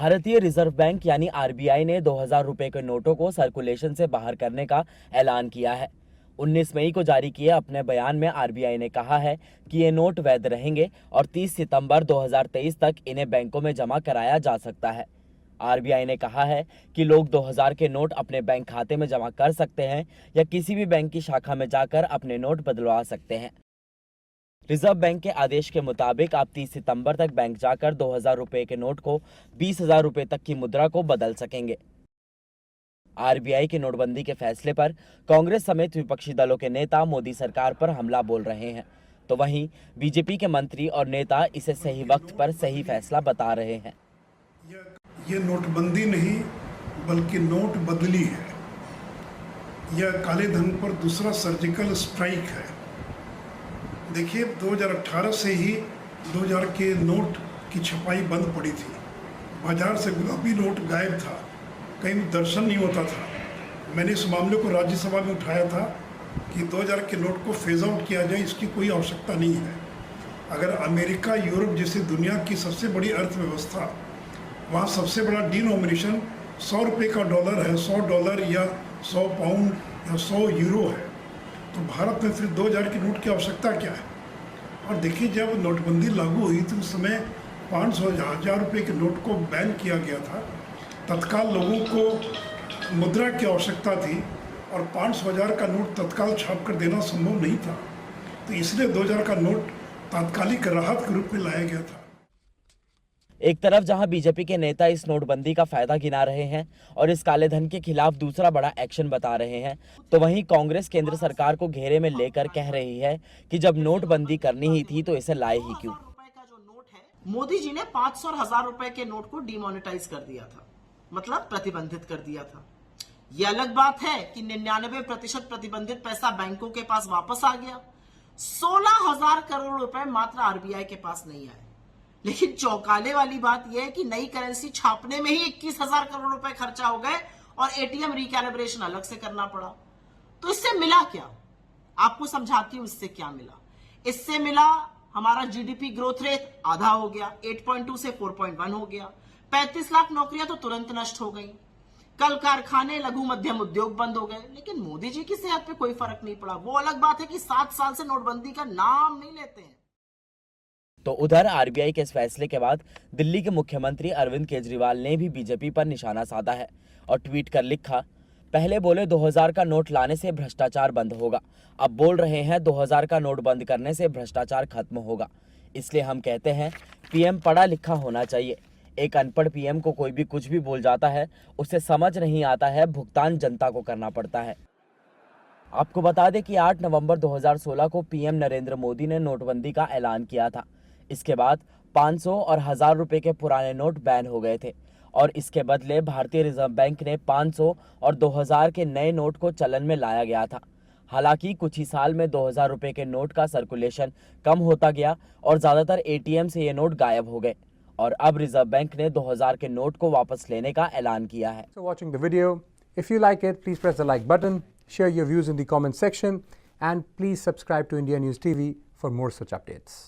भारतीय reserve bank यानी RBI ने 2000 रुपए के नोटों को सर्कुलेशन से बाहर करने का ऐलान किया है। 19 मई को जारी किए अपने बयान में आरबीआई ने कहा है कि ये नोट वैध रहेंगे और 30 सितंबर 2023 तक इन्हें बैंकों में जमा कराया जा सकता है। आरबीआई ने कहा है कि लोग 2000 के नोट अपने बैंक खाते में जमा कर सकते हैं या किसी भी बैंक की शाखा में जाकर अपने नोट बदलवा सकते हैं। रिजर्व बैंक के आदेश के मुताबिक आप 30 सितंबर तक बैंक जाकर 2000 रुपए के नोट को 20,000 रुपए तक की मुद्रा को बदल सकेंगे। आरबीआई के नोटबंदी के फैसले पर कांग्रेस समेत विपक्षी दलों के नेता मोदी सरकार पर हमला बोल रहे हैं, तो वहीं बीजेपी के मंत्री और नेता इसे सही वक्त पर सही फैसला बता रहे हैं। ये नोटबंदी नहीं बल्कि नोट बदली है। यह काले धन पर दूसरा सर्जिकल स्ट्राइक है। देखिए 2018 से ही 2000 के नोट की छपाई बंद पड़ी थी। बाजार से गुलाबी नोट गायब था, कहीं दर्शन नहीं होता था। मैंने इस मामले को राज्यसभा में उठाया था कि 2000 के नोट को फेज आउट किया जाए, इसकी कोई आवश्यकता नहीं है। अगर अमेरिका, यूरोप जैसी दुनिया की सबसे बड़ी अर्थव्यवस्था, वहाँ सबसे बड़ा डिनोमिनेशन 100 रुपये का डॉलर है, 100 डॉलर या 100 पाउंड या 100 यूरो है, तो भारत में फिर 2000 के नोट की आवश्यकता क्या है। और देखिए जब नोटबंदी लागू हुई तो उस समय 500 1000 रुपये के नोट को बैन किया गया था। तत्काल लोगों को मुद्रा की आवश्यकता थी और 500,000 का नोट तत्काल छाप कर देना संभव नहीं था, तो इसलिए 2000 का नोट तात्कालिक राहत के रूप में लाया गया था। एक तरफ जहां बीजेपी के नेता इस नोटबंदी का फायदा गिना रहे हैं और इस काले धन के खिलाफ दूसरा बड़ा एक्शन बता रहे हैं, तो वहीं कांग्रेस केंद्र सरकार को घेरे में लेकर कह रही है कि जब नोटबंदी करनी ही थी तो इसे लाए ही क्यों। मोदी जी ने 500 और 1000 रुपए के नोट को डिमोनेटाइज कर दिया था, मतलब प्रतिबंधित कर दिया था। यह अलग बात है कि 99% प्रतिबंधित पैसा बैंकों के पास वापस आ गया। 16,000 करोड़ रुपए मात्र आरबीआई के पास नहीं आए। लेकिन चौंकाने वाली बात यह है कि नई करेंसी छापने में ही 21,000 करोड़ रुपए खर्चा हो गए और एटीएम रिकैलिब्रेशन अलग से करना पड़ा। तो इससे मिला क्या? आपको समझाती हूं इससे क्या मिला। इससे मिला हमारा जीडीपी ग्रोथ रेट आधा हो गया, 8.2 से 4.1 हो गया। 35 लाख नौकरियां तो तुरंत नष्ट हो गई। कल कारखाने, लघु मध्यम उद्योग बंद हो गए। लेकिन मोदी जी की सेहत पे कोई फर्क नहीं पड़ा। वो अलग बात है कि 7 साल से नोटबंदी का नाम नहीं लेते हैं। तो उधर आरबीआई के इस फैसले के बाद दिल्ली के मुख्यमंत्री अरविंद केजरीवाल ने भी बीजेपी पर निशाना साधा है और ट्वीट कर लिखा, पहले बोले 2000 का नोट लाने से भ्रष्टाचार बंद होगा, अब बोल रहे हैं 2000 का नोट बंद करने से भ्रष्टाचार खत्म होगा। इसलिए हम कहते हैं पीएम पढ़ा लिखा होना चाहिए। एक अनपढ़ पीएम को कोई भी कुछ भी बोल जाता है, उसे समझ नहीं आता है, भुगतान जनता को करना पड़ता है। आपको बता दें कि 8 नवंबर 2016 को पीएम नरेंद्र मोदी ने नोटबंदी का ऐलान किया था। इसके बाद 500 और 1000 रुपए के पुराने नोट बैन हो गए थे और इसके बदले भारतीय रिजर्व बैंक ने 500 और 2000 के नए नोट को चलन में लाया गया था। हालांकि कुछ ही साल में 2000 रुपए के नोट का सर्कुलेशन कम होता गया और ज्यादातर एटीएम से ये नोट गायब हो गए और अब रिजर्व बैंक ने 2000 के नोट को वापस लेने का ऐलान किया है। So watching the video, if you like it, please press the like button, share your views in the comment section, and please subscribe to India News TV for more such updates.